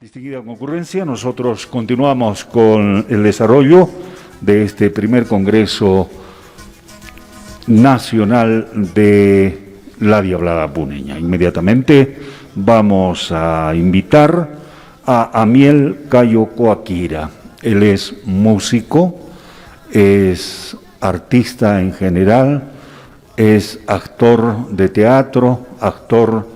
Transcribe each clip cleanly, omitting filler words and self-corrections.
Distinguida concurrencia, nosotros continuamos con el desarrollo de este primer Congreso Nacional de la Diablada Puneña. Inmediatamente vamos a invitar a Amiel Cayo Coaquira. Él es músico, es artista en general, es actor de teatro, actor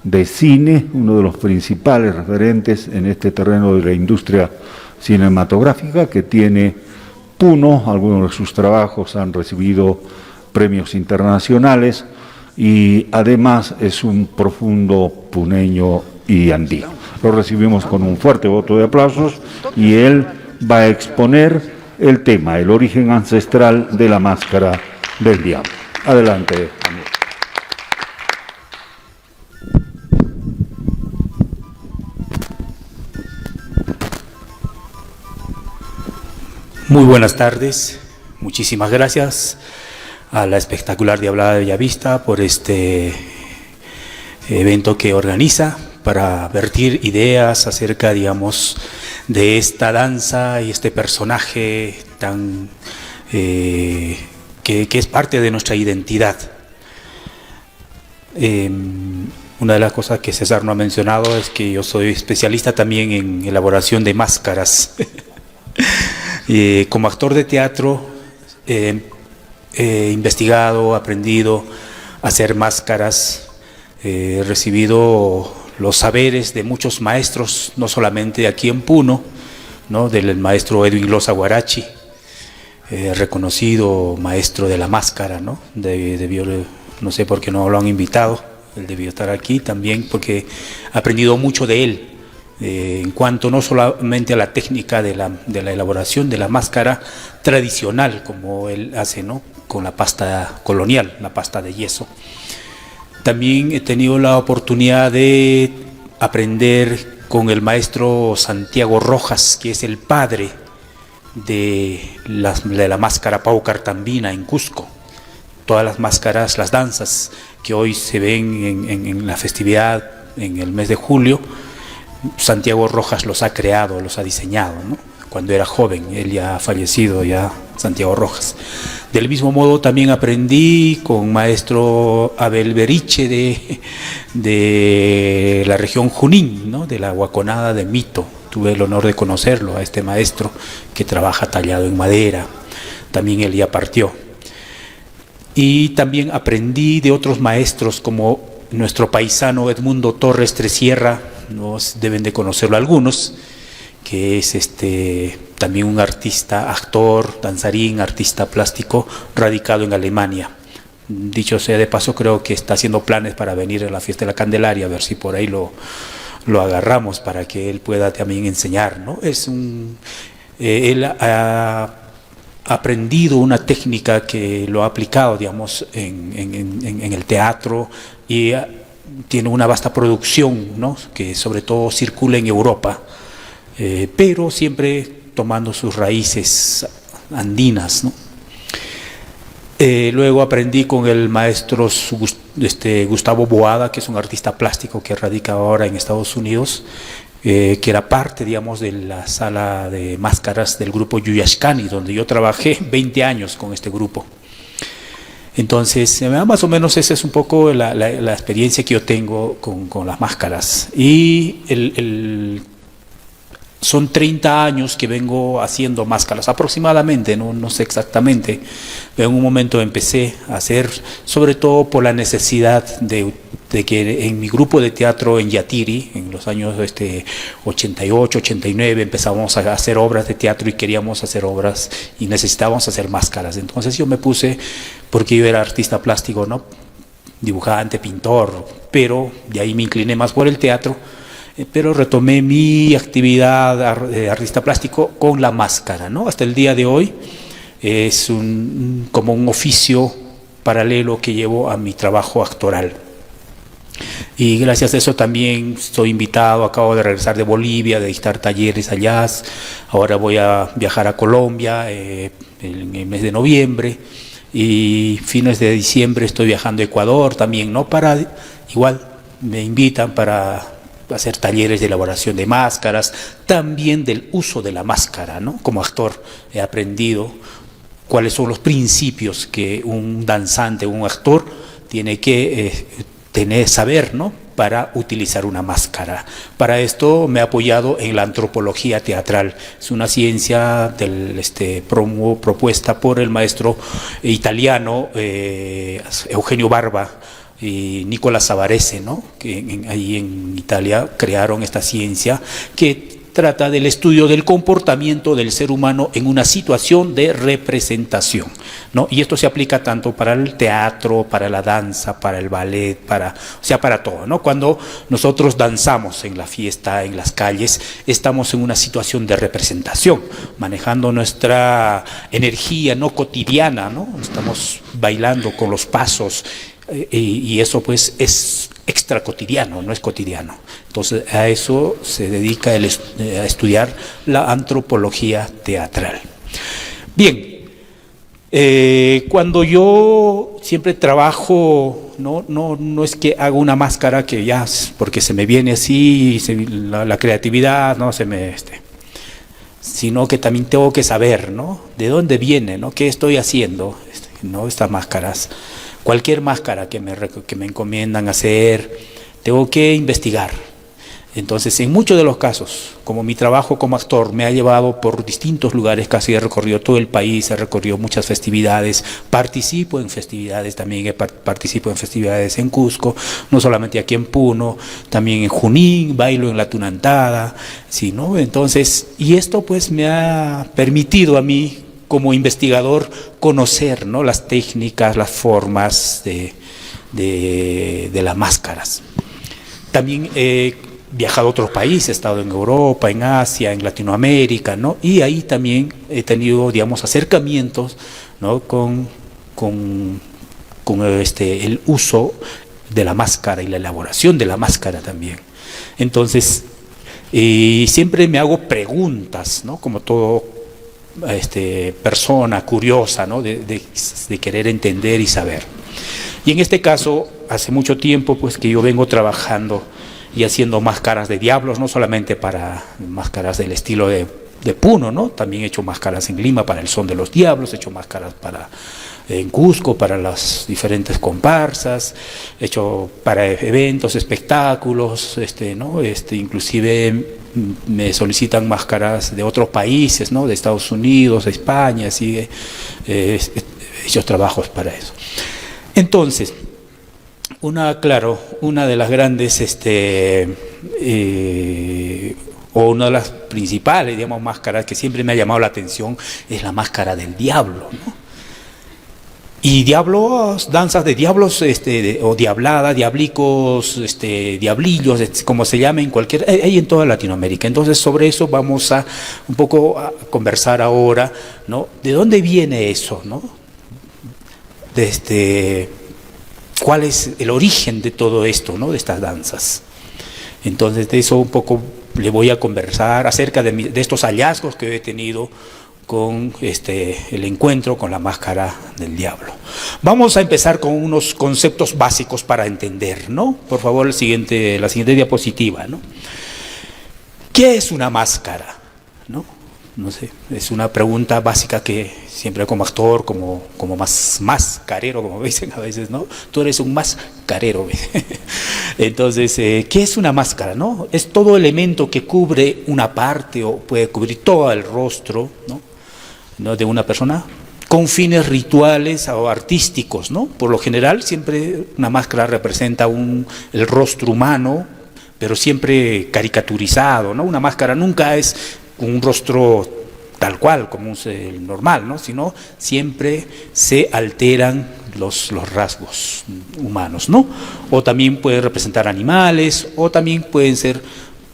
de cine, uno de los principales referentes en este terreno de la industria cinematográfica que tiene Puno. Algunos de sus trabajos han recibido premios internacionales y además es un profundo puneño y andino. Lo recibimos con un fuerte voto de aplausos y él va a exponer el tema, el origen ancestral de la máscara del diablo. Adelante, Amiel. Muy buenas tardes, muchísimas gracias a la espectacular Diablada de Bellavista por este evento que organiza para vertir ideas acerca, digamos, de esta danza y este personaje tan que es parte de nuestra identidad. Una de las cosas que César no ha mencionado es que yo soy especialista también en elaboración de máscaras. Como actor de teatro he investigado, aprendido a hacer máscaras, he recibido los saberes de muchos maestros, no solamente aquí en Puno, ¿no? Del maestro Edwin Loza Guarachi, reconocido maestro de la máscara, ¿no? No sé por qué no lo han invitado, él debió estar aquí también porque he aprendido mucho de él. En cuanto no solamente a la técnica de la elaboración de la máscara tradicional, como él hace, ¿no? Con la pasta colonial, la pasta de yeso. También he tenido la oportunidad de aprender con el maestro Santiago Rojas, que es el padre de la máscara paucartambina en Cusco. Todas las máscaras, las danzas que hoy se ven en la festividad en el mes de julio, Santiago Rojas los ha creado, los ha diseñado, ¿no? Cuando era joven, él ya ha fallecido, ya Santiago Rojas. Del mismo modo también aprendí con maestro Abel Beriche de la región Junín, ¿no? De la Huaconada de Mito. Tuve el honor de conocerlo, a este maestro que trabaja tallado en madera. También él ya partió. Y también aprendí de otros maestros como nuestro paisano Edmundo Torres Tresierra, nos deben de conocerlo algunos, que es también un artista, actor, danzarín, artista plástico, radicado en Alemania. Dicho sea de paso, creo que está haciendo planes para venir a la fiesta de la Candelaria, a ver si por ahí lo agarramos para que él pueda también enseñar, ¿no? Él ha aprendido una técnica que lo ha aplicado, digamos, en el teatro y tiene una vasta producción, ¿no? Que sobre todo circula en Europa, pero siempre tomando sus raíces andinas, ¿no? Luego aprendí con el maestro Gustavo Boada, que es un artista plástico que radica ahora en Estados Unidos, que era parte, digamos, de la sala de máscaras del grupo Yuyashkani, donde yo trabajé 20 años con este grupo. Entonces, más o menos esa es un poco la experiencia que yo tengo con las máscaras. Y son 30 años que vengo haciendo máscaras, aproximadamente, no sé exactamente. Pero en un momento empecé a hacer, sobre todo por la necesidad de que en mi grupo de teatro en Yatiri, en los años 88, 89, empezamos a hacer obras de teatro y queríamos hacer obras y necesitábamos hacer máscaras. Entonces yo me puse, porque yo era artista plástico, ¿no? Dibujante, pintor, pero de ahí me incliné más por el teatro, pero retomé mi actividad de artista plástico con la máscara, ¿no? Hasta el día de hoy es como un oficio paralelo que llevo a mi trabajo actoral. Y gracias a eso también estoy invitado, acabo de regresar de Bolivia, de dictar talleres allá. Ahora voy a viajar a Colombia en el mes de noviembre y fines de diciembre estoy viajando a Ecuador también, ¿no? Igual me invitan para hacer talleres de elaboración de máscaras, también del uso de la máscara, ¿no? Como actor he aprendido cuáles son los principios que un danzante, un actor tiene que saber, ¿no? Para utilizar una máscara. Para esto me he apoyado en la antropología teatral. Es una ciencia propuesta por el maestro italiano Eugenio Barba y Nicola Savarese, ¿no? Que ahí en Italia crearon esta ciencia que trata del estudio del comportamiento del ser humano en una situación de representación, ¿no? Y esto se aplica tanto para el teatro, para la danza, para el ballet, para todo, ¿no? Cuando nosotros danzamos en la fiesta, en las calles, estamos en una situación de representación, manejando nuestra energía no cotidiana, ¿no? Estamos bailando con los pasos y eso pues es extra cotidiano, no es cotidiano. Entonces a eso se dedica a estudiar la antropología teatral. Bien, cuando yo siempre trabajo, no es que hago una máscara que ya, porque se me viene así, la creatividad, no se me... sino que también tengo que saber, ¿no? De dónde viene, ¿no? ¿Qué estoy haciendo? ¿No? Estas máscaras. Cualquier máscara que me encomiendan hacer, tengo que investigar. Entonces, en muchos de los casos, como mi trabajo como actor me ha llevado por distintos lugares, casi he recorrido todo el país, he recorrido muchas festividades, participo en festividades, también participo en festividades en Cusco, no solamente aquí en Puno, también en Junín, bailo en la Tunantada, ¿sí, no? Entonces, y esto pues me ha permitido a mí, como investigador, conocer, ¿no? Las técnicas, las formas de las máscaras. También he viajado a otros países, he estado en Europa, en Asia, en Latinoamérica, ¿no? Y ahí también he tenido, digamos, acercamientos, ¿no? con el uso de la máscara y la elaboración de la máscara también. Entonces, siempre me hago preguntas, ¿no? Como todo persona curiosa, ¿no? de querer entender y saber. Y en este caso, hace mucho tiempo pues que yo vengo trabajando y haciendo máscaras de diablos, no solamente para máscaras del estilo de Puno, ¿no? También he hecho máscaras en Lima para el son de los diablos, he hecho máscaras en Cusco para las diferentes comparsas, he hecho para eventos, espectáculos, ¿no? Inclusive me solicitan máscaras de otros países, ¿no? De Estados Unidos, de España, así he hecho trabajos para eso. Entonces, una de las grandes o una de las principales, digamos, máscaras que siempre me ha llamado la atención es la máscara del diablo, ¿no? Y diablos, danzas de diablos, o diablada, diablicos, diablillos, como se llama hay en toda Latinoamérica. Entonces sobre eso vamos a un poco a conversar ahora, ¿no? ¿De dónde viene eso, no? ¿Cuál es el origen de todo esto, ¿no? De estas danzas? Entonces de eso un poco le voy a conversar acerca de estos hallazgos que he tenido con el encuentro con la máscara del diablo. Vamos a empezar con unos conceptos básicos para entender, ¿no? Por favor, la siguiente diapositiva, ¿no? ¿Qué es una máscara? ¿No? No sé, es una pregunta básica que siempre como actor, como mascarero, como dicen a veces, ¿no? Tú eres un mascarero. Entonces, ¿qué es una máscara, no? Es todo elemento que cubre una parte o puede cubrir todo el rostro, ¿no? De una persona con fines rituales o artísticos, ¿no? Por lo general, siempre una máscara representa el rostro humano, pero siempre caricaturizado, ¿no? Una máscara nunca es un rostro tal cual, como el normal, ¿no? Sino siempre se alteran los rasgos humanos, ¿no? O también puede representar animales, o también pueden ser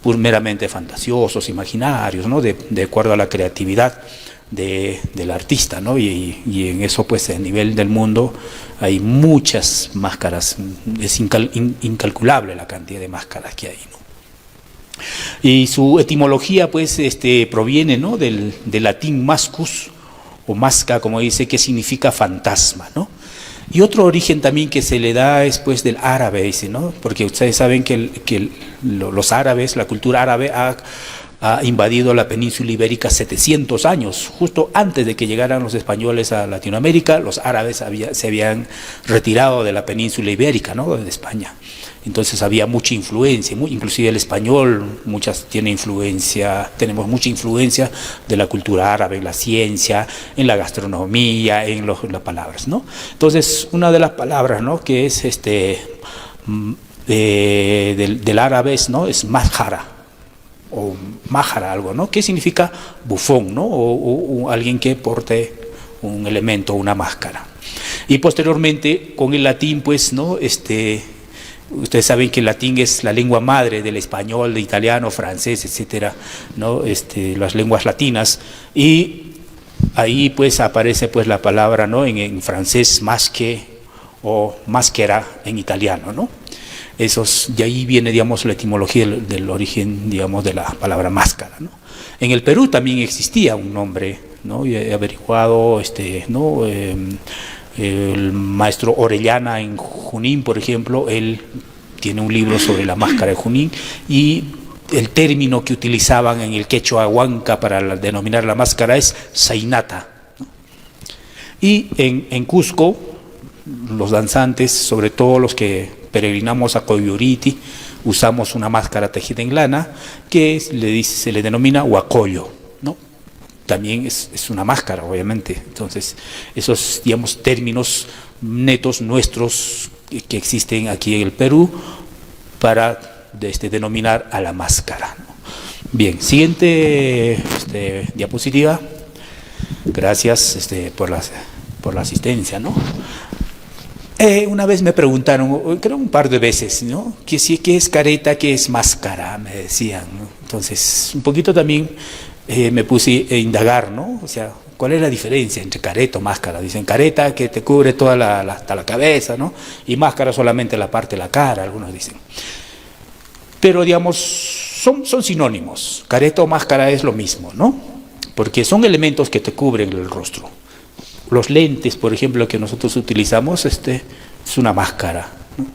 meramente fantasiosos, imaginarios, ¿no? De acuerdo a la creatividad del artista, ¿no? Y en eso, pues, a nivel del mundo hay muchas máscaras, es incalculable la cantidad de máscaras que hay, ¿no? Y su etimología, pues, proviene, ¿no? del latín mascus, o masca, como dice, que significa fantasma, ¿no? Y otro origen también que se le da es pues del árabe, dice, ¿no? Porque ustedes saben que, los árabes, la cultura árabe ha invadido la península ibérica 700 años. Justo antes de que llegaran los españoles a Latinoamérica, los árabes se habían retirado de la península ibérica, ¿no? De España. Entonces había mucha influencia, inclusive el español tiene influencia, tenemos mucha influencia de la cultura árabe en la ciencia, en la gastronomía, en las palabras, ¿no? Entonces, una de las palabras, ¿no?, que es del árabe, ¿no?, es majara, o májara, algo, ¿no?, que significa bufón, ¿no?, o alguien que porte un elemento, una máscara. Y posteriormente, con el latín, pues, ¿no?, ustedes saben que el latín es la lengua madre del español, del italiano, francés, etcétera, ¿no? Las lenguas latinas, y ahí pues aparece pues la palabra, ¿no?, en francés masque o máscara en italiano, ¿no? De ahí viene, digamos, la etimología del origen, digamos, de la palabra máscara, ¿no? En el Perú también existía un nombre, ¿no? Y he averiguado, ¿no?, el maestro Orellana en Junín, por ejemplo, él tiene un libro sobre la máscara de Junín, y el término que utilizaban en el quechua huanca para denominar la máscara es sainata, ¿no? Y en Cusco, los danzantes, sobre todo los que peregrinamos a Coyuriti, usamos una máscara tejida en lana que se le denomina huacollo, ¿no? También es una máscara, obviamente. Entonces, esos, digamos, términos netos nuestros que existen aquí en el Perú para denominar a la máscara, ¿no? Bien, siguiente diapositiva. Gracias por la asistencia, ¿no? Una vez me preguntaron, creo un par de veces, ¿no?, ¿qué es careta, qué es máscara?, me decían, ¿no? Entonces, un poquito también me puse a indagar, ¿no? O sea, ¿cuál es la diferencia entre careta o máscara? Dicen careta que te cubre hasta la cabeza, ¿no? Y máscara solamente la parte de la cara, algunos dicen. Pero, digamos, son sinónimos. Careta o máscara es lo mismo, ¿no? Porque son elementos que te cubren el rostro. Los lentes, por ejemplo, que nosotros utilizamos, es una máscara, ¿no?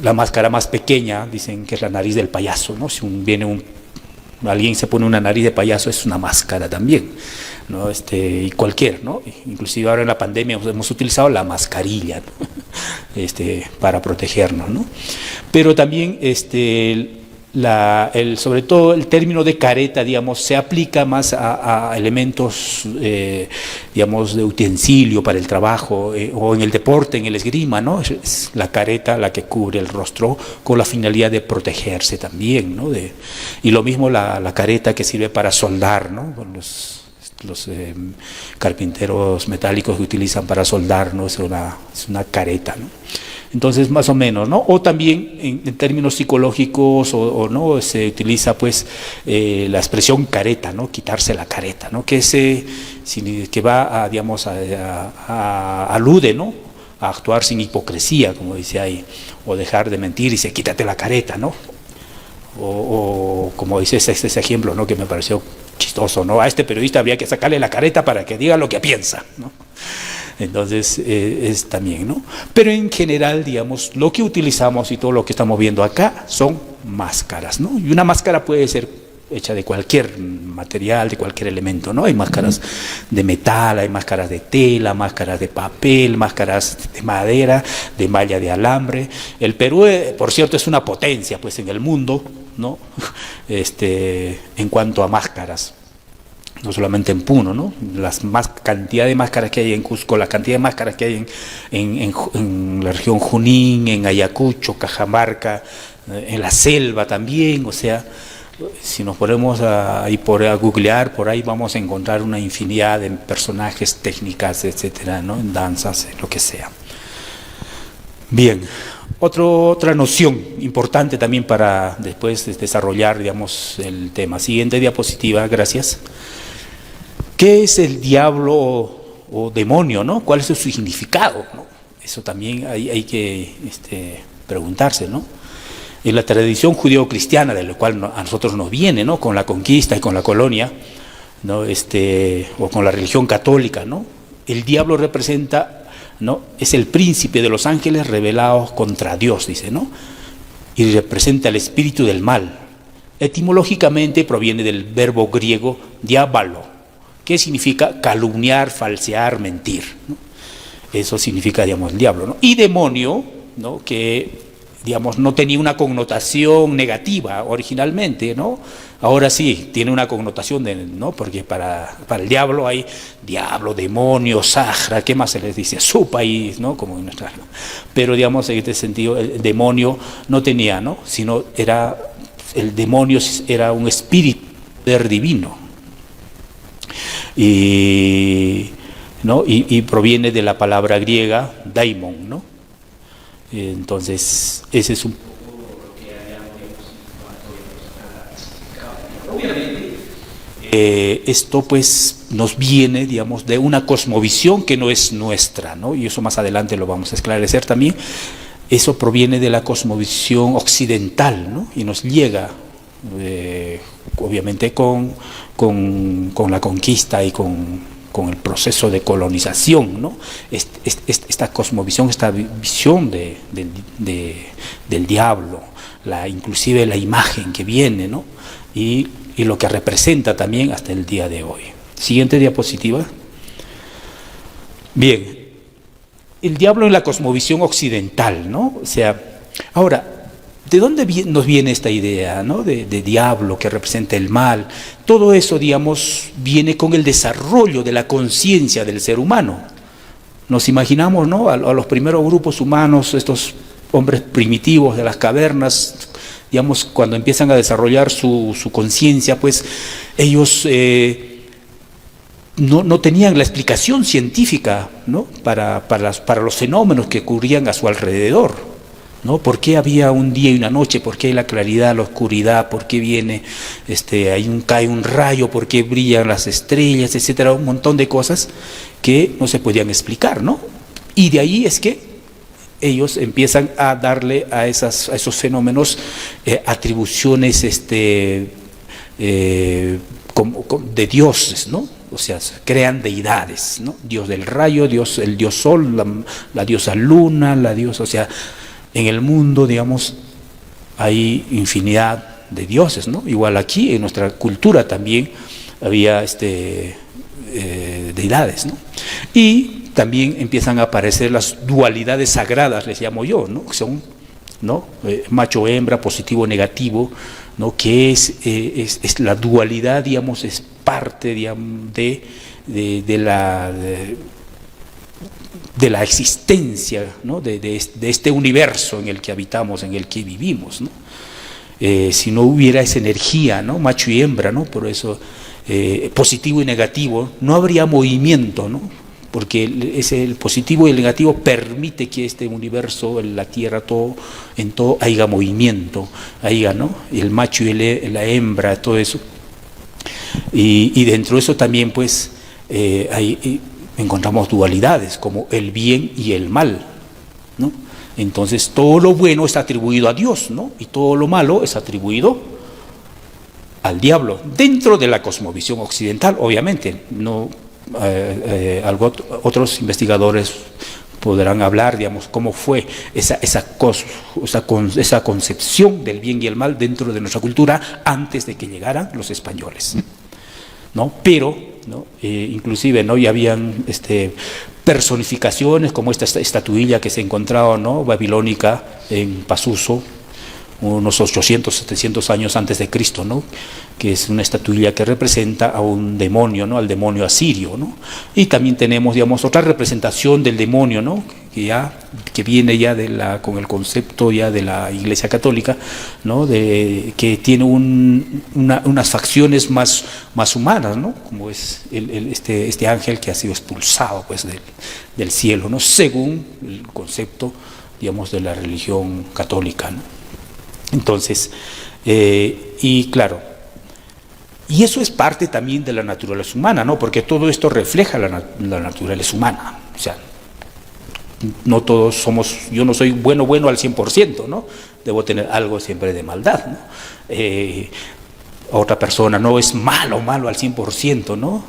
La máscara más pequeña, dicen que es la nariz del payaso, ¿no? Si alguien se pone una nariz de payaso, es una máscara también, ¿no? Y cualquier, ¿no? Inclusive ahora en la pandemia hemos utilizado la mascarilla, ¿no? Para protegernos, ¿no? Pero también sobre todo el término de careta, digamos, se aplica más a elementos, digamos, de utensilio para el trabajo, o en el deporte, en el esgrima, ¿no? Es la careta la que cubre el rostro con la finalidad de protegerse también, ¿no? Y lo mismo la careta que sirve para soldar, ¿no? Con los carpinteros metálicos que utilizan para soldar, ¿no? Es una careta, ¿no? Entonces, más o menos, ¿no? O también en términos psicológicos, o no, se utiliza pues la expresión careta, ¿no? Quitarse la careta, ¿no? Que va digamos, alude, ¿no?, a actuar sin hipocresía, como dice ahí, o dejar de mentir y dice, quítate la careta, ¿no? O como dice ese ejemplo, ¿no?, que me pareció chistoso, ¿no? A este periodista habría que sacarle la careta para que diga lo que piensa, ¿no? Entonces, es también, ¿no? Pero en general, digamos, lo que utilizamos y todo lo que estamos viendo acá son máscaras, ¿no? Y una máscara puede ser hecha de cualquier material, de cualquier elemento, ¿no? Hay máscaras de metal, hay máscaras de tela, máscaras de papel, máscaras de madera, de malla de alambre. El Perú, por cierto, es una potencia, pues, en el mundo, ¿no? En cuanto a máscaras. No solamente en Puno, ¿no? Cantidad de máscaras que hay en Cusco, la cantidad de máscaras que hay en la región Junín, en Ayacucho, Cajamarca, en la selva también. O sea, si nos ponemos a googlear, por ahí vamos a encontrar una infinidad de personajes, técnicas, etcétera, ¿no? En danzas, en lo que sea. Bien, otra noción importante también para después desarrollar, digamos, el tema. Siguiente diapositiva, gracias. ¿Qué es el diablo o demonio, ¿no? ¿Cuál es su significado, ¿no? Eso también hay que preguntarse, ¿no? En la tradición judeo-cristiana, de la cual a nosotros nos viene, ¿no?, con la conquista y con la colonia, ¿no? O con la religión católica, ¿no? el diablo representa, ¿no? Es el príncipe de los ángeles rebelados contra Dios, dice, ¿no? Y representa el espíritu del mal. Etimológicamente proviene del verbo griego diabalo, que significa calumniar, falsear, mentir, ¿no? Eso significa, digamos, el diablo, ¿no? Y demonio, ¿no? Que, digamos, no tenía una connotación negativa originalmente, ¿no? Ahora sí, tiene una connotación, ¿no? Porque para el diablo hay diablo, demonio, sahra, ¿qué más se les dice? Su país, ¿no? Como en nuestra... Pero, digamos, en este sentido, el demonio no tenía, ¿no? Sino el demonio era un espíritu, poder divino. ¿No? Y proviene de la palabra griega daimon, ¿no? Entonces, ese es un poco lo que obviamente, esto pues nos viene, digamos, de una cosmovisión que no es nuestra, ¿no? Y eso más adelante lo vamos a esclarecer también. Eso proviene de la cosmovisión occidental, ¿no? Y nos llega, obviamente, con la conquista y con el proceso de colonización, ¿no? Esta cosmovisión, esta visión del diablo, inclusive la imagen que viene, ¿no? Y lo que representa también hasta el día de hoy. Siguiente diapositiva. Bien, el diablo en la cosmovisión occidental, ¿no? O sea, ahora, ¿de dónde nos viene esta idea, ¿no? de diablo que representa el mal? Todo eso, digamos, viene con el desarrollo de la conciencia del ser humano. Nos imaginamos, ¿no? A los primeros grupos humanos, estos hombres primitivos de las cavernas, digamos, cuando empiezan a desarrollar su conciencia, pues ellos no tenían la explicación científica, ¿no? para los fenómenos que ocurrían a su alrededor, ¿no? ¿Por qué había un día y una noche? ¿Por qué hay la claridad, la oscuridad? ¿Por qué viene, cae un rayo? ¿Por qué brillan las estrellas? Etcétera, un montón de cosas que no se podían explicar, ¿no? Y de ahí es que ellos empiezan a darle a esos fenómenos atribuciones de dioses, ¿no? O sea, crean deidades, ¿no? Dios del rayo, el dios sol, la diosa luna, la diosa, o sea, en el mundo, digamos, hay infinidad de dioses, ¿no? Igual aquí, en nuestra cultura también había deidades, ¿no? Y también empiezan a aparecer las dualidades sagradas, les llamo yo, ¿no? Que son, ¿no? Macho, hembra, positivo, negativo, ¿no? Que es la dualidad, digamos, es parte, digamos, de la existencia, ¿no? de este universo en el que habitamos, en el que vivimos, ¿no? Si no hubiera esa energía, ¿no? Macho y hembra, ¿no? Por eso positivo y negativo, no habría movimiento, ¿no? Porque el positivo y el negativo permite que este universo, la Tierra, en todo haya movimiento, haya, ¿no? El macho y la hembra, todo eso. Y dentro de eso también, pues, encontramos dualidades, como el bien y el mal, ¿no? Entonces, todo lo bueno está atribuido a Dios, ¿no? Y todo lo malo es atribuido al diablo, dentro de la cosmovisión occidental, obviamente. No, otros investigadores podrán hablar, digamos, cómo fue esa concepción del bien y el mal dentro de nuestra cultura antes de que llegaran los españoles, ¿no? Pero, ¿no? Inclusive, ¿no? Ya habían personificaciones como esta estatuilla que se encontraba, ¿no? Babilónica en Pasuso, unos 800, 700 años antes de Cristo, ¿no? Que es una estatuilla que representa a un demonio, ¿no? Al demonio asirio, ¿no? Y también tenemos, digamos, otra representación del demonio, ¿no? Que viene ya con el concepto ya de la Iglesia Católica, ¿no? Que tiene unas facciones más humanas, ¿no? Como es este ángel que ha sido expulsado, pues, del cielo, ¿no? Según el concepto, digamos, de la religión católica, ¿no? Entonces, y claro, y eso es parte también de la naturaleza humana, ¿no? Porque todo esto refleja la naturaleza humana. O sea, no todos somos, yo no soy bueno al 100%, ¿no? Debo tener algo siempre de maldad, ¿no? Otra persona no es malo al 100%, ¿no?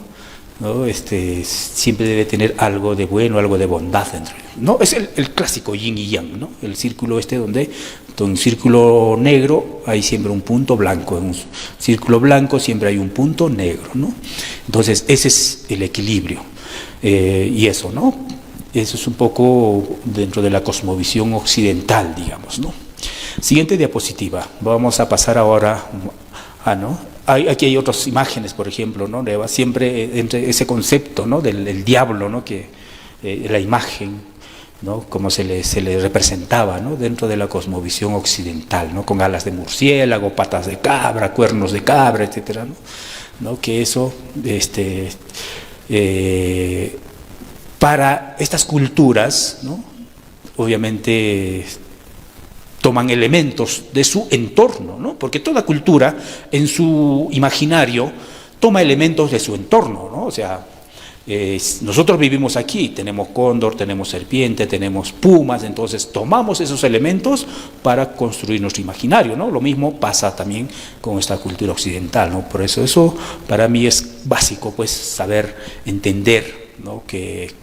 ¿no? Siempre debe tener algo de bueno, algo de bondad dentro. ¿No? Es el clásico yin y yang, ¿no? El círculo donde en un círculo negro hay siempre un punto blanco, en un círculo blanco siempre hay un punto negro, ¿no? Entonces ese es el equilibrio. Y eso, ¿no? Eso es un poco dentro de la cosmovisión occidental, digamos, ¿no? Siguiente diapositiva. Vamos a pasar ahora a, ¿no? Aquí hay otras imágenes, por ejemplo, ¿no? Siempre entre ese concepto, ¿no? del diablo, ¿no? Que la imagen, ¿no? Como se le representaba, ¿no? Dentro de la cosmovisión occidental, ¿no? Con alas de murciélago, patas de cabra, cuernos de cabra, etcétera, ¿no? Que eso, para estas culturas, ¿no? Obviamente toman elementos de su entorno, ¿no? Porque toda cultura en su imaginario toma elementos de su entorno, ¿no? O sea, nosotros vivimos aquí, tenemos cóndor, tenemos serpiente, tenemos pumas, entonces tomamos esos elementos para construir nuestro imaginario, ¿no? Lo mismo pasa también con esta cultura occidental, ¿no? Por eso para mí es básico, pues, saber entender, ¿no?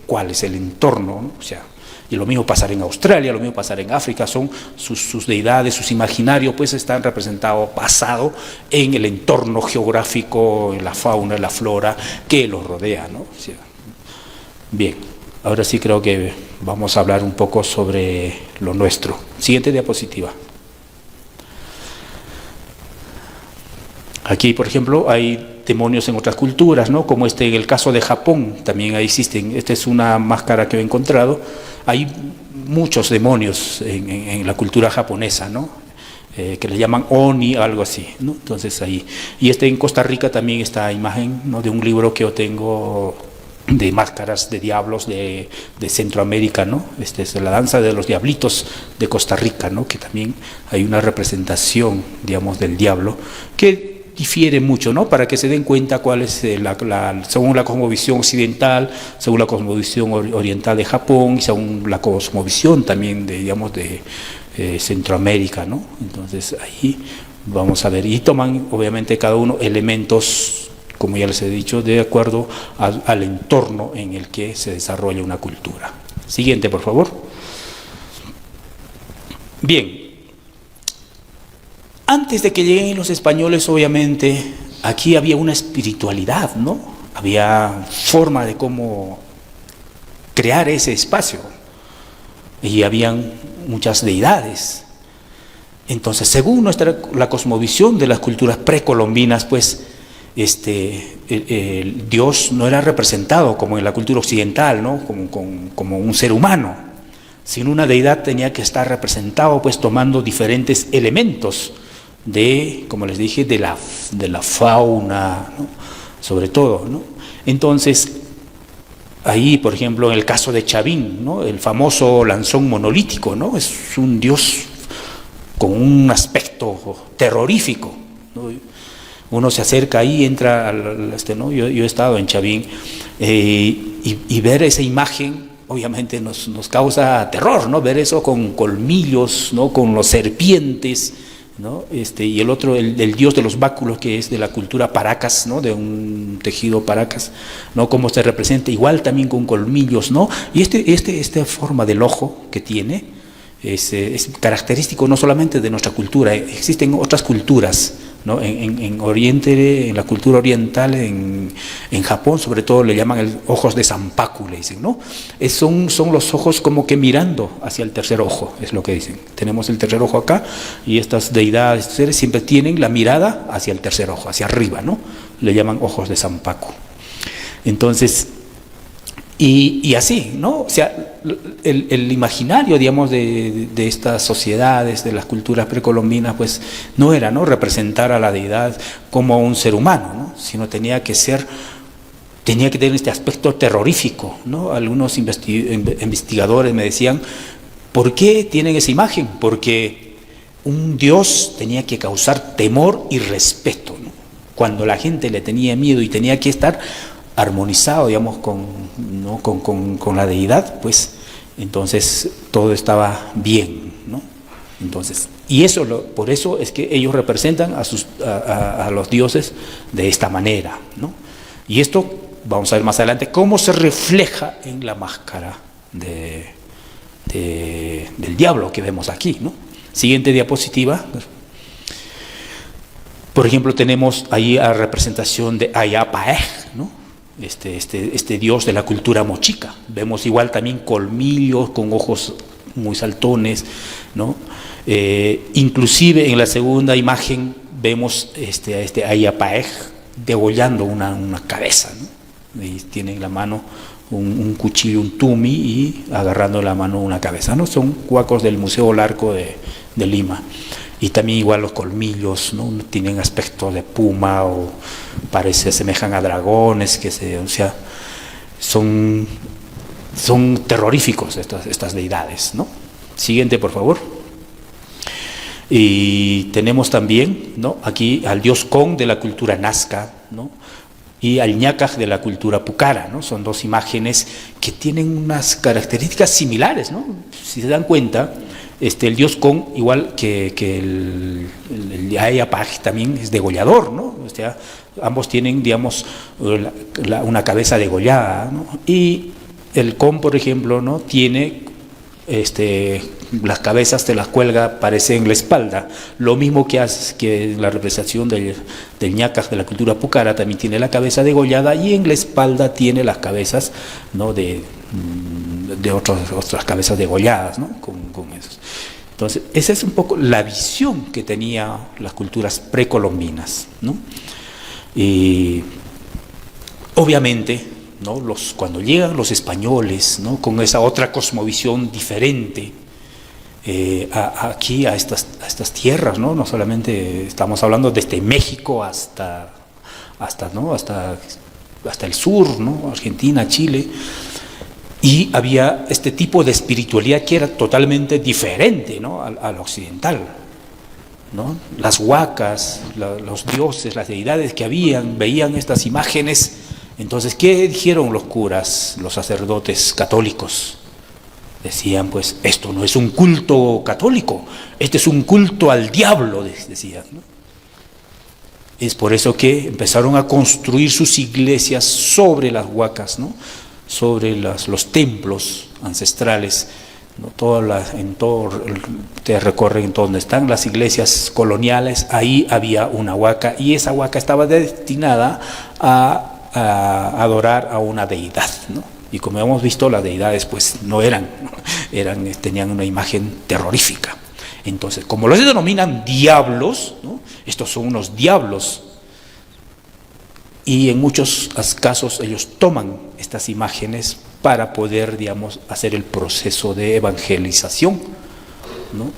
Cuál es el entorno, ¿no? O sea, y lo mismo pasar en Australia, lo mismo pasar en África, son sus deidades, sus imaginarios, pues están representados, basados en el entorno geográfico, en la fauna, en la flora que los rodea, ¿no? O sea, bien, ahora sí creo que vamos a hablar un poco sobre lo nuestro. Siguiente diapositiva. Aquí, por ejemplo, hay demonios en otras culturas, ¿no? Como en el caso de Japón, también existen. Esta es una máscara que he encontrado. Hay muchos demonios en la cultura japonesa, ¿no? Que le llaman Oni, algo así, ¿no? Entonces ahí. Y en Costa Rica también esta imagen, ¿no? De un libro que yo tengo de máscaras de diablos de Centroamérica, ¿no? Es la danza de los diablitos de Costa Rica, ¿no? Que también hay una representación, digamos, del diablo que difiere mucho, ¿no? Para que se den cuenta cuál es según la cosmovisión occidental, según la cosmovisión oriental de Japón y según la cosmovisión también de Centroamérica, ¿no? Entonces ahí vamos a ver, y toman obviamente cada uno elementos, como ya les he dicho, de acuerdo al entorno en el que se desarrolla una cultura. Siguiente, por favor. Bien. Antes de que lleguen los españoles, obviamente, aquí había una espiritualidad, ¿no? Había forma de cómo crear ese espacio. Y habían muchas deidades. Entonces, según la cosmovisión de las culturas precolombinas, pues, el Dios no era representado como en la cultura occidental, ¿no? Como un ser humano, sino una deidad tenía que estar representado, pues, tomando diferentes elementos como les dije, de la fauna, ¿no? Sobre todo, ¿no? Entonces, ahí, por ejemplo, en el caso de Chavín, ¿no? El famoso lanzón monolítico, ¿no? Es un dios con un aspecto terrorífico, ¿no? Uno se acerca ahí, entra ¿no? Yo he estado en Chavín, y ver esa imagen obviamente nos causa terror, ¿no? Ver eso con colmillos, ¿no? Con los serpientes, ¿no? Y el otro, el dios de los báculos, que es de la cultura Paracas, ¿no? De un tejido Paracas, ¿no? Cómo se representa, igual también con colmillos, ¿no? Y esta forma del ojo que tiene es característico no solamente de nuestra cultura, existen otras culturas, ¿no? En Oriente, en la cultura oriental, en Japón sobre todo le llaman ojos de Zanpaku, le dicen, ¿no? Son los ojos como que mirando hacia el tercer ojo, es lo que dicen. Tenemos el tercer ojo acá y estas deidades, estos seres siempre tienen la mirada hacia el tercer ojo, hacia arriba, ¿no? Le llaman ojos de Zanpaku. Entonces, y así, ¿no? O sea, el imaginario, digamos, de estas sociedades, de las culturas precolombinas, pues no era, ¿no? Representar a la deidad como un ser humano, ¿no? Sino tenía que tener este aspecto terrorífico, ¿no? Algunos investigadores me decían, ¿por qué tienen esa imagen? Porque un dios tenía que causar temor y respeto, ¿no? Cuando la gente le tenía miedo y tenía que estar armonizado, digamos, con la deidad, pues entonces todo estaba bien, ¿no? Entonces, y por eso es que ellos representan a los dioses de esta manera, ¿no? Y esto vamos a ver más adelante cómo se refleja en la máscara del diablo que vemos aquí, ¿no? Siguiente diapositiva. Por ejemplo, tenemos ahí la representación de Ayapaej, ¿no? Este dios de la cultura mochica. Vemos igual también colmillos con ojos muy saltones, ¿no? Inclusive en la segunda imagen vemos a este Ayapaej degollando una cabeza, ¿no? Y tiene en la mano un cuchillo, un tumi, y agarrando en la mano una cabeza, ¿no? Son huacos del Museo Larco de Lima. Y también igual los colmillos, ¿no? Tienen aspecto de puma o semejan a dragones, o sea, son terroríficos estas deidades, ¿no? Siguiente, por favor. Y tenemos también, ¿no?, aquí al dios Con de la cultura Nazca, ¿no?, y al Ñácaj de la cultura Pucara, ¿no? Son dos imágenes que tienen unas características similares, ¿no? Si se dan cuenta, el dios Con, igual que el Ayapaej, también es degollador, ¿no? O sea, ambos tienen, digamos, una cabeza degollada, ¿no? Y el Con, por ejemplo, ¿no?, tiene las cabezas te las cuelga, parece en la espalda. Lo mismo que en la representación del Ñácaj de la cultura Pucara, también tiene la cabeza degollada, y en la espalda tiene las cabezas, ¿no?, de otras cabezas degolladas, ¿no?, con esos. Entonces, esa es un poco la visión que tenía las culturas precolombinas, ¿no? Y obviamente, ¿no?, cuando llegan los españoles, ¿no?, con esa otra cosmovisión diferente, aquí a estas tierras, ¿no? No solamente estamos hablando desde México hasta el sur, ¿no?, Argentina, Chile, y había este tipo de espiritualidad que era totalmente diferente, ¿no?, al occidental, ¿no? Las huacas, los dioses, las deidades que veían estas imágenes. Entonces, ¿qué dijeron los curas, los sacerdotes católicos? Decían, pues, esto no es un culto católico, este es un culto al diablo, decían, ¿no? Es por eso que empezaron a construir sus iglesias sobre las huacas, ¿no?, sobre los templos ancestrales, ¿no? Te recorren donde están las iglesias coloniales, ahí había una huaca, y esa huaca estaba destinada a adorar a una deidad, ¿no? Y como hemos visto, las deidades pues no tenían una imagen terrorífica. Entonces, como los denominan diablos, ¿no?, estos son unos diablos, y en muchos casos ellos toman estas imágenes para poder, digamos, hacer el proceso de evangelización, ¿no?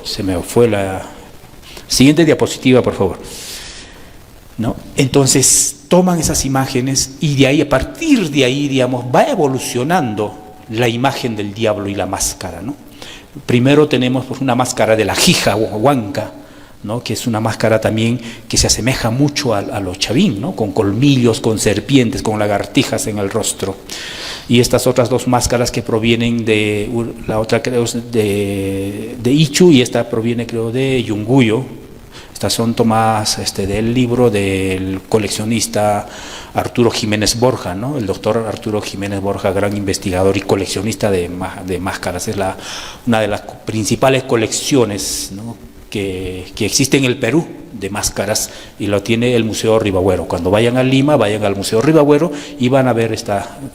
Se me fue la siguiente diapositiva, por favor, ¿no? Entonces toman esas imágenes, y de ahí, a partir de ahí, digamos, va evolucionando la imagen del diablo y la máscara, ¿no? Primero tenemos, pues, una máscara de la jija o huanca, ¿no?, que es una máscara también que se asemeja mucho a los chavín, ¿no?, con colmillos, con serpientes, con lagartijas en el rostro. Y estas otras dos máscaras que provienen la otra creo de Ichu, y esta proviene, creo, de Yunguyo. Estas son tomadas del libro del coleccionista Arturo Jiménez Borja, ¿no? El doctor Arturo Jiménez Borja, gran investigador y coleccionista de máscaras. Es una de las principales colecciones, ¿no?, que existe en el Perú de máscaras, y lo tiene el Museo Ribagüero. Cuando vayan a Lima, vayan al Museo Ribagüero y van a ver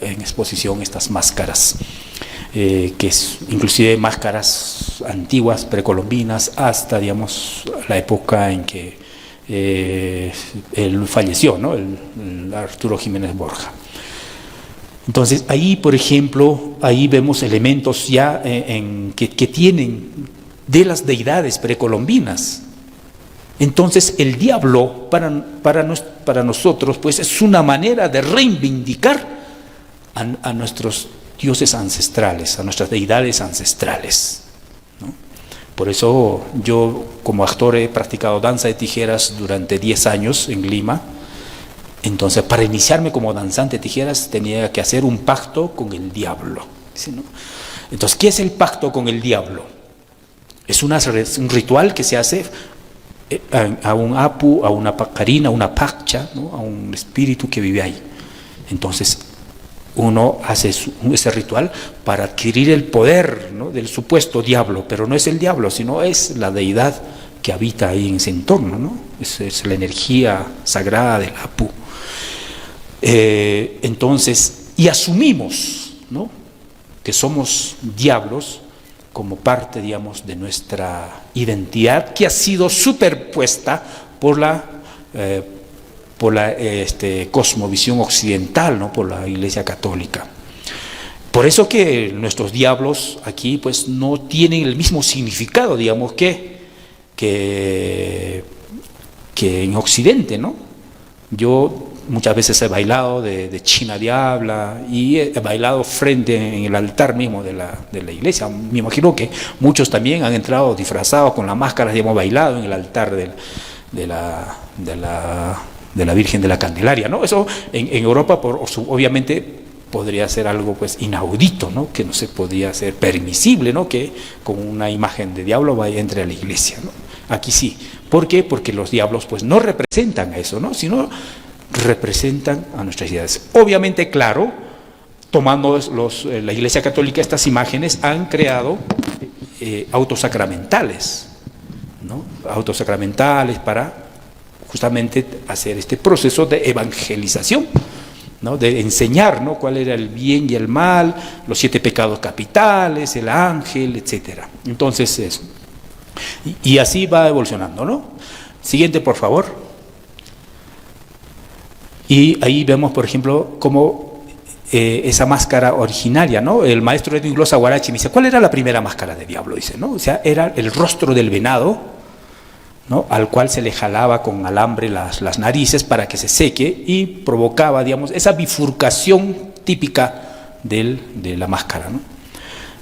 en exposición estas máscaras, que es inclusive máscaras antiguas, precolombinas, hasta, digamos, la época en que él falleció, ¿no?, el Arturo Jiménez Borja. Entonces, ahí, por ejemplo, ahí vemos elementos ya que tienen de las deidades precolombinas. Entonces, el diablo para nosotros, pues, es una manera de reivindicar a nuestros dioses ancestrales, a nuestras deidades ancestrales, ¿no? Por eso yo, como actor, he practicado danza de tijeras durante 10 años en Lima. Entonces, para iniciarme como danzante de tijeras tenía que hacer un pacto con el diablo, ¿sí, no? Entonces, ¿qué es el pacto con el diablo? Es un ritual que se hace a un apu, a una pacarina, a una pacha, ¿no?, a un espíritu que vive ahí. Entonces, uno hace ese ritual para adquirir el poder, ¿no?, del supuesto diablo, pero no es el diablo, sino es la deidad que habita ahí en ese entorno, ¿no? Es la energía sagrada del Apu. Entonces, y asumimos, ¿no?, que somos diablos como parte, digamos, de nuestra identidad, que ha sido superpuesta por la cosmovisión occidental, ¿no?, por la Iglesia Católica. Por eso que nuestros diablos aquí pues no tienen el mismo significado, digamos, que en Occidente, ¿no? Yo muchas veces he bailado de China Diabla y he bailado frente en el altar mismo de la iglesia. Me imagino que muchos también han entrado disfrazados con las máscaras y hemos bailado en el altar de la Virgen de la Candelaria, ¿no? Eso en Europa obviamente podría ser algo pues inaudito, ¿no?, que no se podría ser permisible, ¿no?, que con una imagen de diablo vaya entre a la iglesia, ¿no? Aquí sí. ¿Por qué? Porque los diablos pues no representan a eso, ¿no?, sino representan a nuestras ideas. Obviamente, claro, tomando la Iglesia Católica estas imágenes, han creado autosacramentales, ¿no?, autosacramentales para justamente hacer este proceso de evangelización, ¿no?, de enseñar, ¿no?, cuál era el bien y el mal, los 7 pecados capitales, el ángel, etcétera. Entonces, eso. Y así va evolucionando, ¿no? Siguiente, por favor. Y ahí vemos, por ejemplo, cómo esa máscara originaria, ¿no? El maestro Edwin Glossa Guarachi me dice, ¿cuál era la primera máscara de diablo? Dice, ¿no? O sea, era el rostro del venado, ¿no?, al cual se le jalaba con alambre las narices para que se seque y provocaba, digamos, esa bifurcación típica de la máscara, ¿no?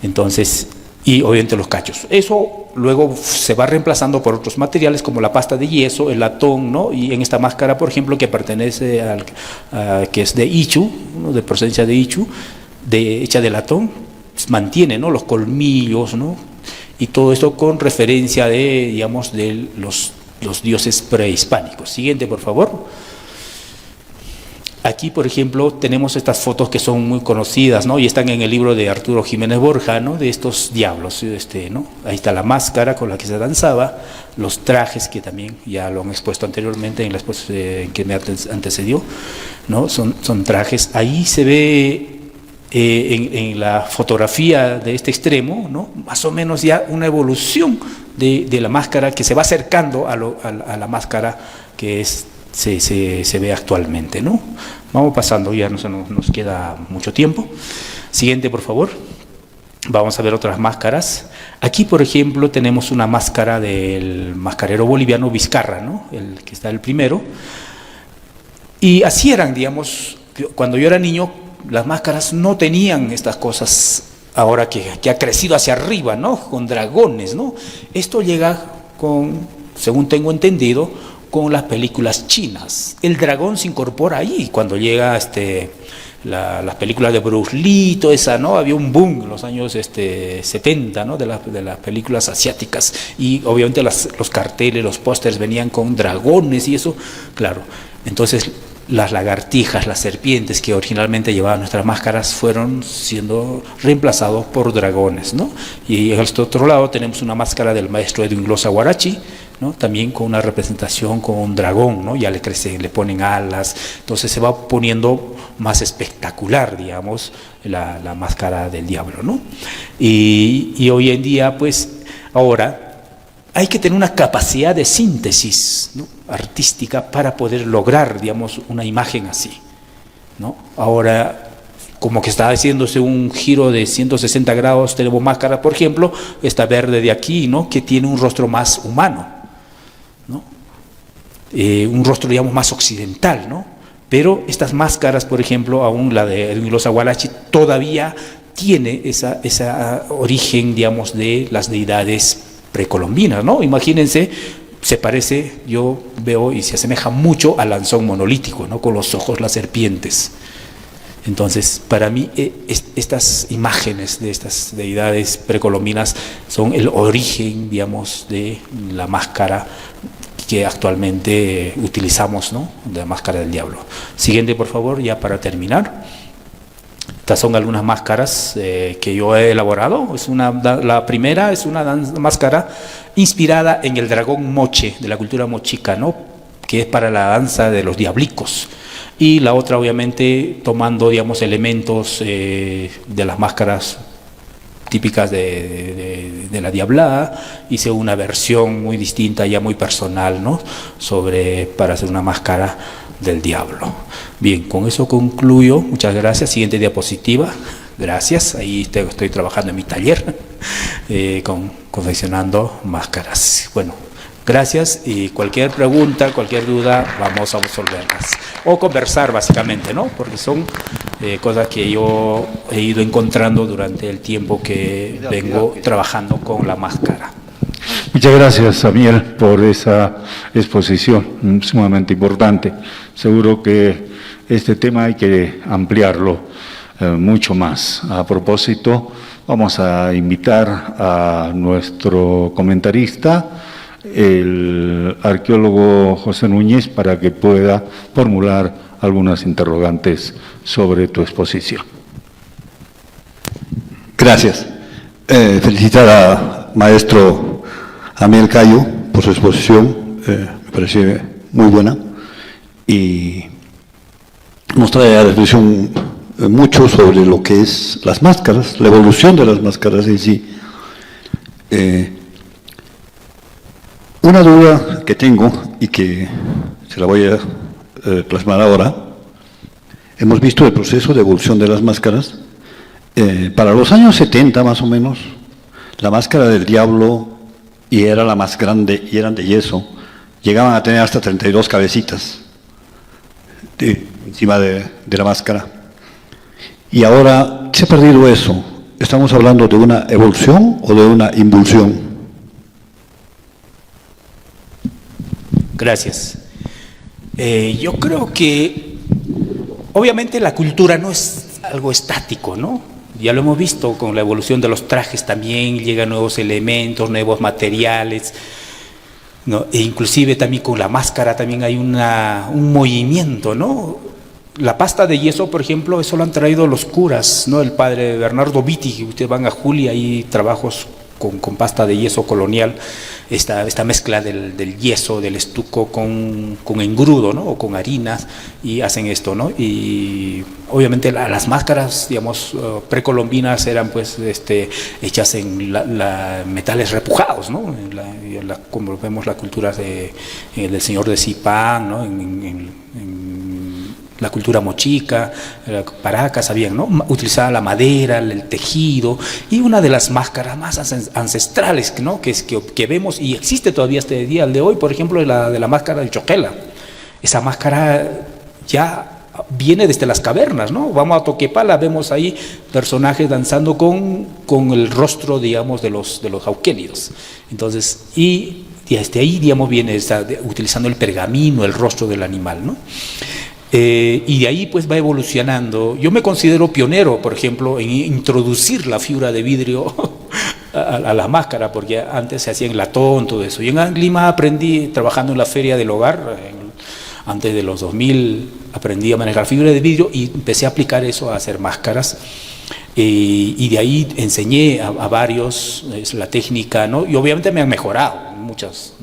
Entonces, y obviamente los cachos. Eso luego se va reemplazando por otros materiales como la pasta de yeso, el latón, ¿no? Y en esta máscara, por ejemplo, que pertenece que es de Ichu, ¿no?, de procedencia de Ichu, hecha de latón, mantiene, ¿no?, los colmillos, ¿no?, y todo esto con referencia digamos, de los dioses prehispánicos. Siguiente, por favor. Aquí, por ejemplo, tenemos estas fotos que son muy conocidas, ¿no?, y están en el libro de Arturo Jiménez Borja, ¿no?, de estos diablos, ¿no? Ahí está la máscara con la que se danzaba, los trajes que también ya lo han expuesto anteriormente en la exposición que me antecedió, ¿no? Son trajes. Ahí se ve en la fotografía de este extremo, ¿no?, más o menos ya una evolución de la máscara que se va acercando a la máscara que se ve actualmente, ¿no? Vamos pasando, ya no nos queda mucho tiempo. Siguiente, por favor. Vamos a ver otras máscaras. Aquí, por ejemplo, tenemos una máscara del mascarero boliviano Vizcarra, ¿no?, el que está el primero. Y así eran, digamos, cuando yo era niño, las máscaras no tenían estas cosas ahora que ha crecido hacia arriba, ¿no?, con dragones, ¿no? Esto llega según tengo entendido, con las películas chinas. El dragón se incorpora ahí cuando llega las películas de Bruce Lee, toda esa, ¿no? Había un boom en los años 70, ¿no?, de las películas asiáticas, y obviamente los carteles, los pósters venían con dragones y eso, claro. Entonces las lagartijas, las serpientes que originalmente llevaban nuestras máscaras fueron siendo reemplazados por dragones, ¿no? Y en este otro lado tenemos una máscara del maestro Edwin Glossa Guarachi, ¿no?, también con una representación con un dragón, ¿no? Ya le crecen, le ponen alas, entonces se va poniendo más espectacular, digamos, la máscara del diablo, ¿no? Y hoy en día, pues, ahora hay que tener una capacidad de síntesis, ¿no?, artística para poder lograr, digamos, una imagen así, ¿no? Ahora, como que está haciéndose un giro de 160 grados, tenemos máscara, por ejemplo, esta verde de aquí, ¿no?, que tiene un rostro más humano, ¿no? Un rostro, digamos, más occidental, ¿no? Pero estas máscaras, por ejemplo, aún la de Edwin Glossa Guarachi, todavía tiene esa origen, digamos, de las deidades precolombinas, ¿no? Imagínense, se parece, yo veo y se asemeja mucho al lanzón monolítico, ¿no?, con los ojos, las serpientes. Entonces, para mí, estas imágenes de estas deidades precolombinas son el origen, digamos, de la máscara que actualmente utilizamos, ¿no? De la máscara del diablo. Siguiente, por favor, ya para terminar. Estas son algunas máscaras que yo he elaborado. La primera es una máscara inspirada en el dragón moche, de la cultura mochica, ¿no? Que es para la danza de los diablicos. Y la otra, obviamente, tomando, digamos, elementos de las máscaras típicas de la diablada, hice una versión muy distinta, ya muy personal, ¿no? Para hacer una máscara del diablo. Bien, con eso concluyo. Muchas gracias. Siguiente diapositiva. Gracias. Ahí estoy trabajando en mi taller, confeccionando máscaras. Bueno, gracias, y cualquier pregunta, cualquier duda, vamos a resolverlas. O conversar, básicamente, ¿no? Porque son cosas que yo he ido encontrando durante el tiempo que vengo trabajando con la máscara. Muchas gracias, Amiel, por esa exposición sumamente importante. Seguro que este tema hay que ampliarlo mucho más. A propósito, vamos a invitar a nuestro comentarista, el arqueólogo José Núñez, para que pueda formular algunas interrogantes sobre tu exposición. Gracias. Felicitar al maestro Amiel Cayo por su exposición, me parece muy buena, y nos trae a reflexión mucho sobre lo que es las máscaras, la evolución de las máscaras en sí. Una duda que tengo y que se la voy a plasmar ahora. Hemos visto el proceso de evolución de las máscaras. Para los años 70 más o menos, la máscara del diablo, y era la más grande y eran de yeso, llegaban a tener hasta 32 cabecitas encima de la máscara. Y ahora se ha perdido eso. ¿Estamos hablando de una evolución o de una involución? Gracias. Yo creo que obviamente la cultura no es algo estático, ¿no? Ya lo hemos visto con la evolución de los trajes también, llegan nuevos elementos, nuevos materiales, ¿no? E inclusive también con la máscara también hay un movimiento, ¿no? La pasta de yeso, por ejemplo, eso lo han traído los curas, ¿no? El padre Bernardo Vitti, que ustedes van a Julia, hay trabajos con pasta de yeso colonial, esta mezcla del yeso, del estuco con engrudo, ¿no? O con harinas, y hacen esto, ¿no? Y obviamente las máscaras, digamos, precolombinas eran pues hechas en metales repujados, ¿no? Como vemos la cultura del señor de Zipán, ¿no? En la cultura mochica, Paracas, sabían, ¿no? Utilizaba la madera, el tejido, y una de las máscaras más ancestrales, ¿no? que vemos y existe todavía este día, al de hoy, por ejemplo, de la máscara del Choquela. Esa máscara ya viene desde las cavernas, ¿no? Vamos a Toquepala, vemos ahí personajes danzando con el rostro, digamos, de los jauquélidos. Entonces, y desde ahí, digamos, viene utilizando el pergamino, el rostro del animal, ¿no? Y de ahí pues va evolucionando. Yo me considero pionero, por ejemplo, en introducir la fibra de vidrio a la máscara, porque antes se hacía en latón, todo eso. Y en Lima aprendí, trabajando en la feria del hogar, antes de los 2000, aprendí a manejar fibra de vidrio y empecé a aplicar eso a hacer máscaras. Y de ahí enseñé a varios la técnica, ¿no? Y obviamente me han mejorado muchos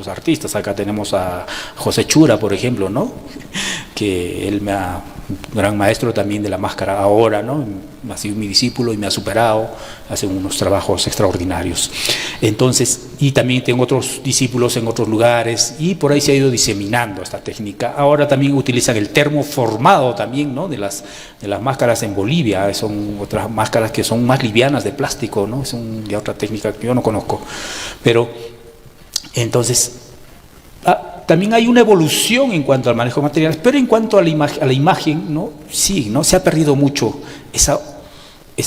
artistas. Acá tenemos a José Chura, por ejemplo, ¿no? Que él gran maestro también de la máscara ahora, ¿no? Ha sido mi discípulo y me ha superado, hace unos trabajos extraordinarios. Entonces, y también tengo otros discípulos en otros lugares, y por ahí se ha ido diseminando esta técnica. Ahora también utilizan el termoformado también, ¿no? De las máscaras en Bolivia, son otras máscaras que son más livianas, de plástico, ¿no? Es ya otra técnica que yo no conozco. Pero, entonces, también hay una evolución en cuanto al manejo de materiales, pero en cuanto a la imagen, ¿no? Sí, ¿no? Se ha perdido mucho esa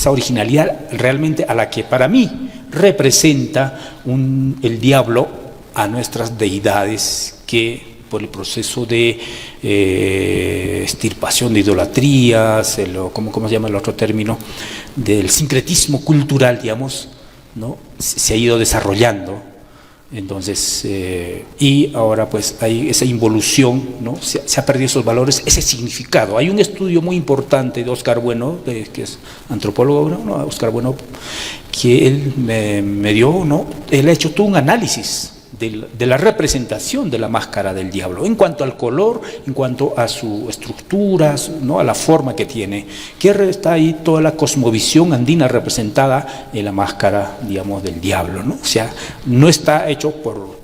originalidad realmente, a la que para mí representa el diablo a nuestras deidades, que por el proceso de extirpación de idolatrías, ¿cómo se llama el otro término? Del sincretismo cultural, digamos, ¿no? Se ha ido desarrollando, Entonces, y ahora pues hay esa involución, ¿no? Se ha perdido esos valores, ese significado. Hay un estudio muy importante de Oscar Bueno, que es antropólogo, ¿no? Oscar Bueno, que él me dio, ¿no? Él ha hecho todo un análisis de la representación de la máscara del diablo, en cuanto al color, en cuanto a su estructura, ¿no? A la forma que tiene, que está ahí toda la cosmovisión andina representada en la máscara, digamos, del diablo, ¿no? O sea, no está hecho por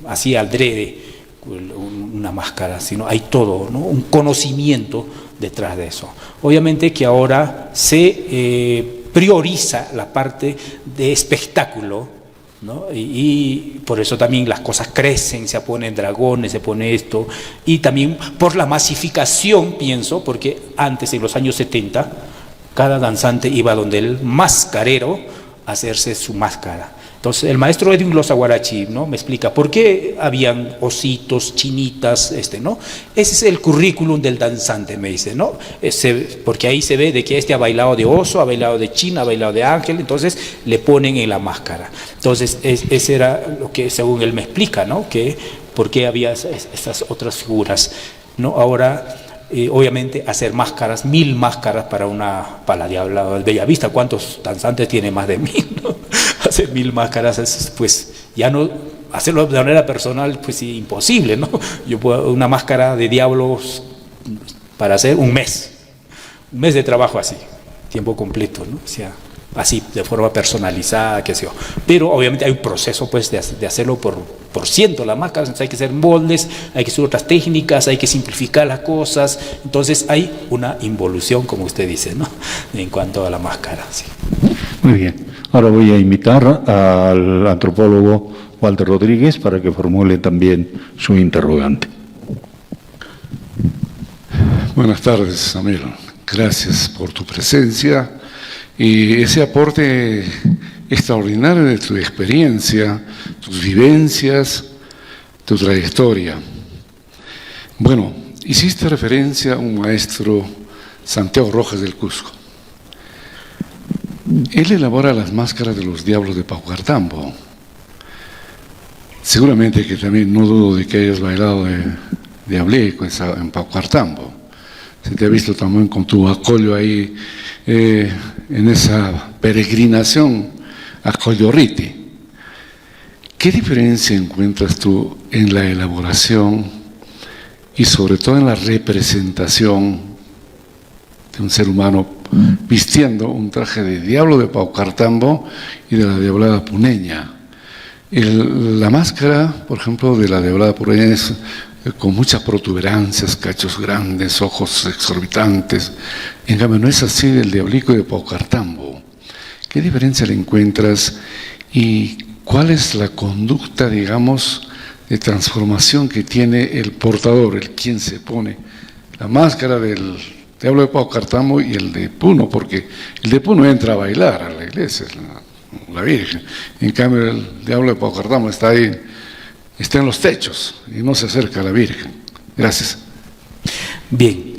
así adrede una máscara, sino hay todo, ¿no? Un conocimiento detrás de eso. Obviamente que ahora se prioriza la parte de espectáculo, ¿no? Y por eso también las cosas crecen, se ponen dragones, se pone esto, y también por la masificación, pienso, porque antes, en los años 70, cada danzante iba donde el mascarero a hacerse su máscara. Entonces el maestro Edwin Loza Guarachi, ¿no? Me explica por qué habían ositos, chinitas, ¿no? Ese es el currículum del danzante, me dice, ¿no? Porque ahí se ve de que ha bailado de oso, ha bailado de china, ha bailado de ángel, entonces le ponen en la máscara. Entonces ese era lo que según él me explica, ¿no? Que por qué había esas otras figuras, ¿no? Ahora obviamente hacer máscaras, 1000 máscaras para la Diabla de Bellavista. ¿Cuántos danzantes tiene? Más de 1000, ¿no? Hacer 1000 máscaras, pues ya no, hacerlo de manera personal, pues sí, imposible, ¿no? Yo puedo una máscara de diablos para hacer un mes de trabajo así, tiempo completo, ¿no? O sea, así, de forma personalizada, qué sé yo. Pero obviamente hay un proceso, pues, de hacerlo por ciento las máscaras. Entonces hay que hacer moldes, hay que hacer otras técnicas, hay que simplificar las cosas. Entonces hay una involución, como usted dice, ¿no? En cuanto a la máscara, sí. Muy bien. Ahora voy a invitar al antropólogo Walter Rodríguez para que formule también su interrogante. Buenas tardes, Samir. Gracias por tu presencia y ese aporte extraordinario de tu experiencia, tus vivencias, tu trayectoria. Bueno, hiciste referencia a un maestro, Santiago Rojas del Cusco. Él elabora las máscaras de los diablos de Paucartambo. Seguramente que también no dudo de que hayas bailado de diableco en Paucartambo. Se te ha visto también con tu acollo ahí en esa peregrinación a Collorriti. ¿Qué diferencia encuentras tú en la elaboración y sobre todo en la representación de un ser humano vistiendo un traje de diablo de Paucartambo y de la diablada puneña? La máscara, por ejemplo, de la diablada puneña es con muchas protuberancias, cachos grandes, ojos exorbitantes. En cambio, no es así del diablico de Paucartambo. ¿Qué diferencia le encuentras y cuál es la conducta, digamos, de transformación que tiene el portador, el quien se pone la máscara del diablo de Paucartambo y el de Puno? Porque el de Puno entra a bailar a la iglesia, la Virgen. En cambio, el diablo de Paucartambo está ahí, está en los techos y no se acerca a la Virgen. Gracias. Bien.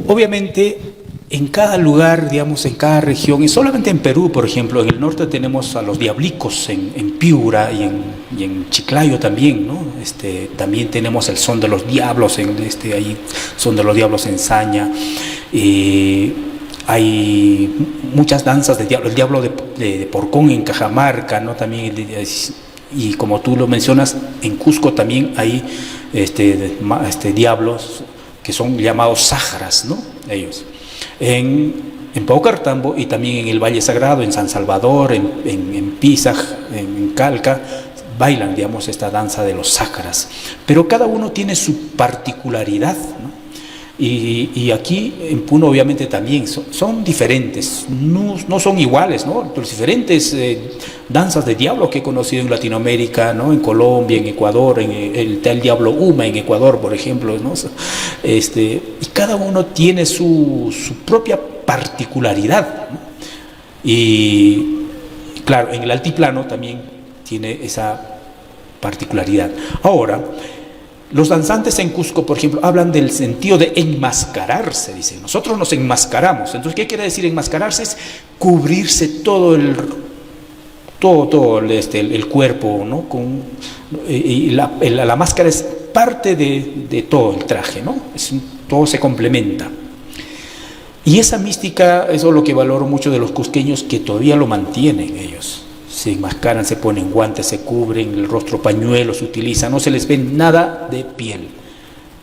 Obviamente, en cada lugar, digamos, en cada región, y solamente en Perú, por ejemplo, en el norte tenemos a los diablicos en Piura y en Chiclayo también, ¿no? También tenemos el son de los diablos, ahí son de los diablos en Saña. Hay muchas danzas de diablo, el diablo de Porcón en Cajamarca, ¿no? También, y como tú lo mencionas, en Cusco también hay diablos que son llamados sáharas, ¿no? Ellos. En Paucartambo y también en el Valle Sagrado, en San Salvador, en Pisaj, en Calca, bailan, digamos, esta danza de los sáharas. Pero cada uno tiene su particularidad, ¿no? Y aquí en Puno obviamente también son diferentes, no son iguales, ¿no? Los diferentes danzas de diablo que he conocido en Latinoamérica, ¿no? En Colombia, en Ecuador, en el diablo Uma en Ecuador, por ejemplo, ¿no? Y cada uno tiene su propia particularidad, ¿no? Y claro, en el altiplano también tiene esa particularidad. Ahora, los danzantes en Cusco, por ejemplo, hablan del sentido de enmascararse, dicen. Nosotros nos enmascaramos. Entonces, ¿qué quiere decir enmascararse? Es cubrirse todo todo el cuerpo, ¿no? Y la máscara es parte de todo el traje, ¿no? Todo se complementa. Y esa mística, eso es lo que valoro mucho de los cusqueños, que todavía lo mantienen ellos. Se enmascaran, se ponen guantes, se cubren el rostro, pañuelos utilizan, no se les ve nada de piel.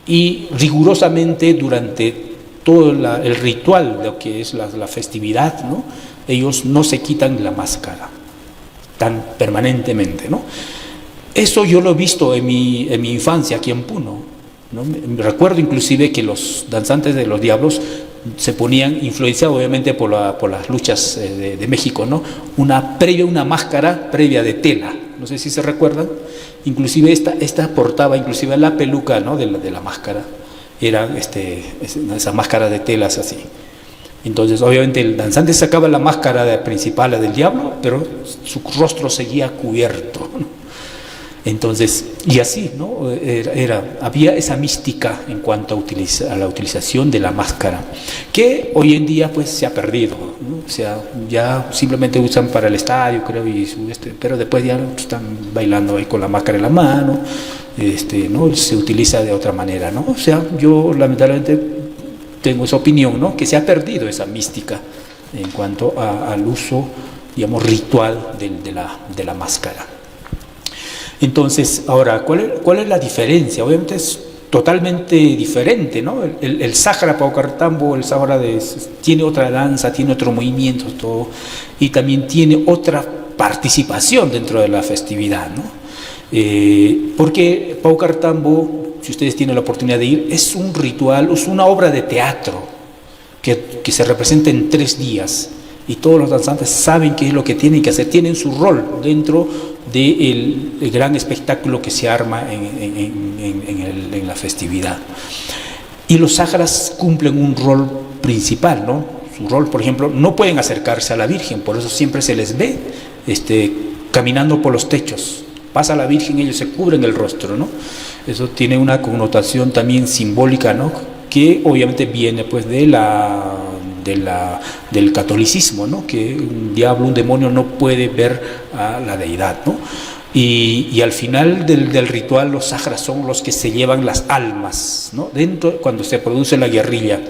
Y rigurosamente durante todo el ritual de lo que es la festividad, ¿no? Ellos no se quitan la máscara tan permanentemente, ¿no? Eso yo lo he visto en mi infancia aquí en Puno, ¿no? Me recuerdo inclusive que los danzantes de los Diablos se ponían, influenciados obviamente por las luchas de México, ¿no? Una máscara previa de tela, no sé si se recuerdan, inclusive esta portaba inclusive la peluca, ¿no? de la máscara, era esa máscara de telas así. Entonces obviamente el danzante sacaba la máscara principal, la del diablo, pero su rostro seguía cubierto, ¿no? Entonces, y así, ¿no? Había esa mística en cuanto a la utilización de la máscara, que hoy en día pues se ha perdido, ¿no? O sea, ya simplemente usan para el estadio, creo, pero después ya están bailando ahí con la máscara en la mano, ¿no? Se utiliza de otra manera, ¿no? O sea, yo lamentablemente tengo esa opinión, ¿no? Que se ha perdido esa mística en cuanto al uso, digamos, ritual de la máscara. Entonces, ahora, ¿cuál es la diferencia? Obviamente es totalmente diferente, ¿no? El Sáhara Paucartambo, el Sáhara tiene otra danza, tiene otro movimiento, todo, y también tiene otra participación dentro de la festividad, ¿no? Porque Paucartambo, si ustedes tienen la oportunidad de ir, es un ritual, es una obra de teatro que se representa en 3 días, y todos los danzantes saben qué es lo que tienen que hacer, tienen su rol dentro del gran espectáculo que se arma en la festividad. Y los sáharas cumplen un rol principal, ¿no? Su rol, por ejemplo, no pueden acercarse a la Virgen, por eso siempre se les ve caminando por los techos. Pasa la Virgen, ellos se cubren el rostro, ¿no? Eso tiene una connotación también simbólica, ¿no? Que obviamente viene pues del catolicismo, ¿no? Que un diablo, un demonio no puede ver a la deidad, ¿no? Y al final del ritual los sáharas son los que se llevan las almas, ¿no? Cuando se produce la guerrilla.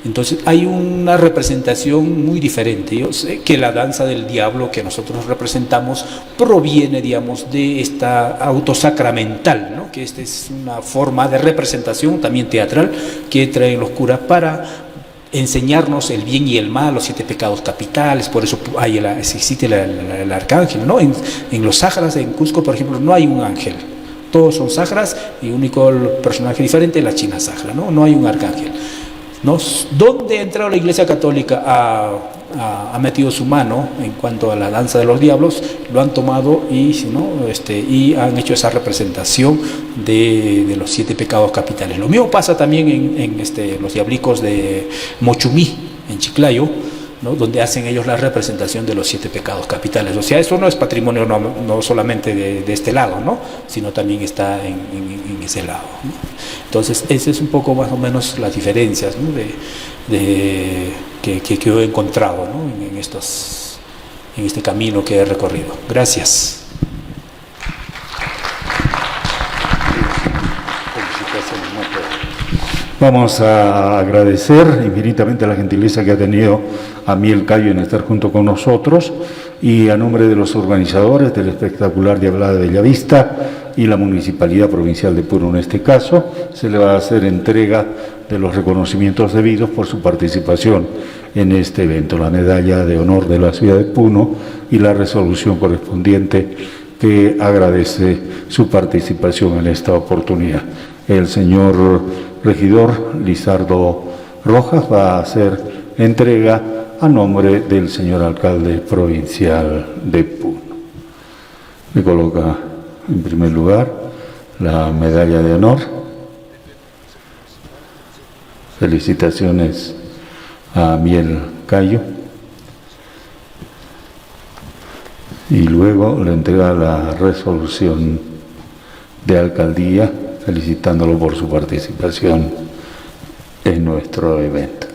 Entonces hay una representación muy diferente. Yo sé que la danza del diablo que nosotros representamos proviene, digamos, de esta autosacramental, ¿no? Que esta es una forma de representación también teatral que traen los curas para enseñarnos el bien y el mal, los 7 pecados capitales. Por eso existe el arcángel, ¿no? En los sáharas, en Cusco, por ejemplo, no hay un ángel. Todos son sáharas y único personaje diferente es la china sáhara, ¿no? No hay un arcángel, ¿no? ¿Dónde ha entrado la Iglesia Católica? Ha metido su mano en cuanto a la danza de los diablos, lo han tomado y han hecho esa representación de los 7 pecados capitales. Lo mismo pasa también en los diablicos de Mochumí, en Chiclayo, ¿no? Donde hacen ellos la representación de los 7 pecados capitales. O sea, eso no es patrimonio no solamente de este lado, ¿no? Sino también está en ese lado, ¿no? Entonces, esa es un poco más o menos las diferencias, ¿no? que yo he encontrado, ¿no? en este camino que he recorrido. Gracias. Vamos a agradecer infinitamente la gentileza que ha tenido Amiel Cayo en estar junto con nosotros, y a nombre de los organizadores del espectacular Diablada de Bellavista y la Municipalidad Provincial de Puno en este caso, se le va a hacer entrega de los reconocimientos debidos por su participación en este evento, la medalla de honor de la ciudad de Puno y la resolución correspondiente que agradece su participación en esta oportunidad. El señor regidor Lizardo Rojas va a hacer entrega a nombre del señor alcalde provincial de Puno. Me coloca en primer lugar la medalla de honor. Felicitaciones a Amiel Cayo. Y luego le entrega la resolución de alcaldía, felicitándolo por su participación en nuestro evento.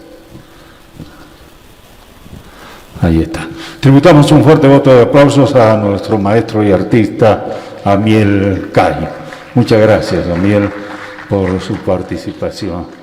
Ahí está. Tributamos un fuerte voto de aplausos a nuestro maestro y artista Amiel Cayo. Muchas gracias, Amiel, por su participación.